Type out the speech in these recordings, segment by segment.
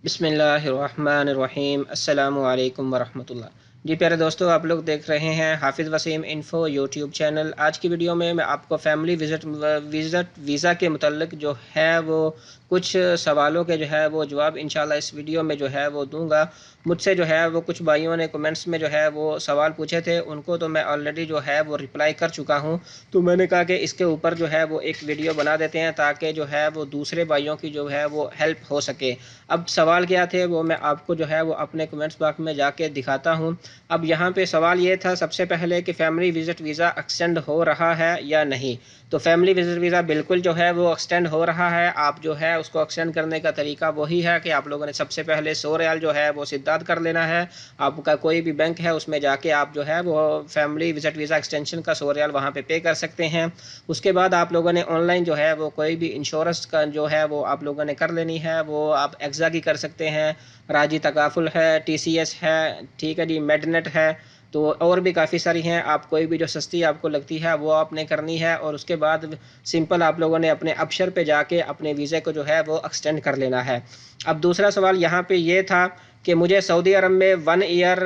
बिस्मिल्लाहिर्रहमानिर्रहीम अस्सलामु अलैकुम वरहमतुल्लाह। जी प्यारे दोस्तों, आप लोग देख रहे हैं हाफिज़ वसीम इन्फो यूट्यूब चैनल। आज की वीडियो में मैं आपको फैमिली विज़िट वीज़ा के मुतल्लिक जो है वो कुछ सवालों के जो है वो जवाब इंशाल्लाह इस वीडियो में जो है वो दूंगा। मुझसे जो है वो कुछ भाइयों ने कमेंट्स में जो है वो सवाल पूछे थे, उनको तो मैं ऑलरेडी जो है वो रिप्लाई कर चुका हूँ। तो मैंने कहा कि इसके ऊपर जो है वो एक वीडियो बना देते हैं ताकि जो है वो दूसरे भाइयों की जो है वो हेल्प हो सके। अब सवाल क्या थे वो मैं आपको जो है वो अपने कमेंट्स बॉक्स में जाके दिखाता हूँ। अब यहाँ पे सवाल ये था सबसे पहले कि फैमिली विजिट वीज़ा एक्सटेंड हो रहा है या नहीं। तो फैमिली विजिट वीज़ा बिल्कुल जो है वो एक्सटेंड हो रहा है। आप जो है उसको एक्सटेंड करने का तरीका वही है कि आप लोगों ने सबसे पहले 100 रियाल जो है वो सिद्धार्थ कर लेना है। आपका कोई भी बैंक है उसमें जाके आप जो है वो फैमिली विजिट वीज़ा एक्सटेंशन का 100 रियाल वहाँ पे कर सकते हैं। उसके बाद आप लोगों ने ऑनलाइन जो है वो कोई भी इंश्योरेंस का जो है वो आप लोगों ने कर लेनी है। वो आप एग्जा की कर सकते हैं, राजी तकाफुल है, टीसीएस है, ठीक है जी, मेडनेट है। तो और भी काफ़ी सारी हैं, आप कोई भी जो सस्ती आपको लगती है वो आपने करनी है। और उसके बाद सिंपल आप लोगों ने अपने अबशर पे जाके अपने वीज़े को जो है वो एक्सटेंड कर लेना है। अब दूसरा सवाल यहाँ पे ये था कि मुझे सऊदी अरब में 1 ईयर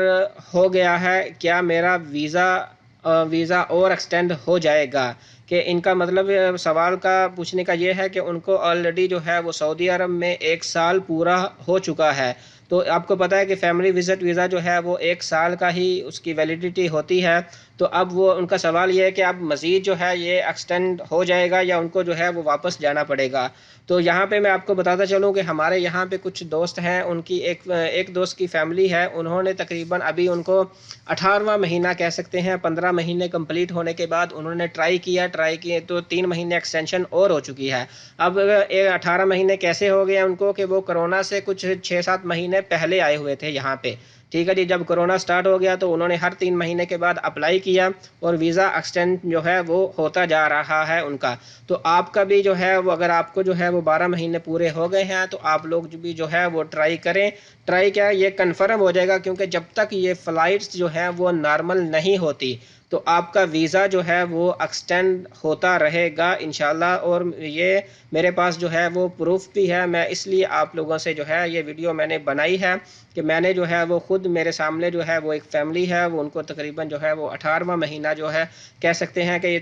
हो गया है, क्या मेरा वीज़ा और एक्सटेंड हो जाएगा। कि इनका मतलब सवाल का पूछने का ये है कि उनको ऑलरेडी जो है वो सऊदी अरब में 1 साल पूरा हो चुका है। तो आपको पता है कि फैमिली विजिट वीज़ा जो है वो 1 साल का ही उसकी वैलिडिटी होती है। तो अब वो उनका सवाल ये है कि अब मज़ीद जो है ये एक्सटेंड हो जाएगा या उनको जो है वो वापस जाना पड़ेगा। तो यहाँ पे मैं आपको बताता चलूँ कि हमारे यहाँ पे कुछ दोस्त हैं, उनकी एक दोस्त की फैमिली है, उन्होंने तकरीबन अभी उनको 18वां महीना कह सकते हैं, 15 महीने कंप्लीट होने के बाद उन्होंने ट्राई किए तो 3 महीने एक्सटेंशन और हो चुकी है। अब 18 महीने कैसे हो गए उनको कि वो कोरोना से कुछ 6-7 महीने पहले आए हुए थे यहाँ पे। ठीक है जी, जब कोरोना स्टार्ट हो गया तो उन्होंने हर 3 महीने के बाद अप्लाई किया और वीज़ा एक्सटेंड जो है वो होता जा रहा है उनका। तो आपका भी जो है वो अगर आपको जो है वो 12 महीने पूरे हो गए हैं तो आप लोग भी जो है वो ट्राई करें। ट्राई क्या, ये कन्फर्म हो जाएगा, क्योंकि जब तक ये फ़्लाइट्स जो हैं वो नॉर्मल नहीं होती तो आपका वीज़ा जो है वो एक्सटेंड होता रहेगा इंशाल्लाह। और ये मेरे पास जो है वो प्रूफ भी है, मैं इसलिए आप लोगों से जो है ये वीडियो मैंने बनाई है कि मैंने जो है वो खुद मेरे सामने जो है वो एक फैमिली है, वो उनको तकरीबन जो है वो 18वां महीना जो है कह सकते हैं कि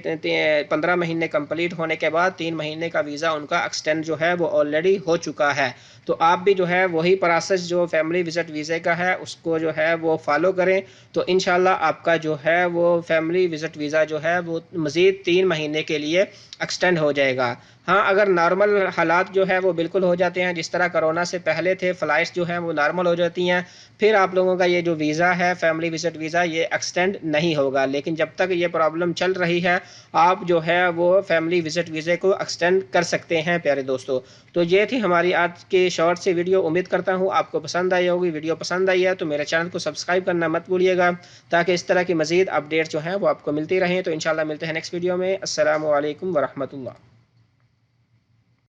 15 महीने कंप्लीट होने के बाद 3 महीने का वीज़ा उनका एक्सटेंड जो है वो ऑलरेडी हो चुका है। तो आप भी जो है वही प्रोसेस जो फैमिली विजिट वीज़े का है उसको जो है वो फॉलो करें। तो इंशाल्लाह आपका जो है वो फैमिली विजिट वीज़ा जो है वो मज़ीद 3 महीने के लिए एक्सटेंड हो जाएगा। हाँ, अगर नॉर्मल हालात जो है वो बिल्कुल हो जाते हैं, जिस तरह कोरोना से पहले थे, फ़्लाइट्स जो हैं वो नॉर्मल हो जाती हैं, फिर आप लोगों का ये जो वीज़ा है फैमिली विजिट वीज़ा ये एक्सटेंड नहीं होगा। लेकिन जब तक ये प्रॉब्लम चल रही है आप जो है वो फैमिली विजिट वीज़े को एक्सटेंड कर सकते हैं प्यारे दोस्तों। तो ये थी हमारी आज की शॉर्ट सी वीडियो। उम्मीद करता हूँ आपको पसंद आई होगी। वीडियो पसंद आई है तो मेरे चैनल को सब्सक्राइब करना मत भूलिएगा ताकि इस तरह की मज़ीद अपडेट्स जो हैं वो आपको मिलती रहें। तो इंशाल्लाह मिलते हैं नेक्स्ट वीडियो में। अस्सलामु अलैकुम वरहमतुल्लाह।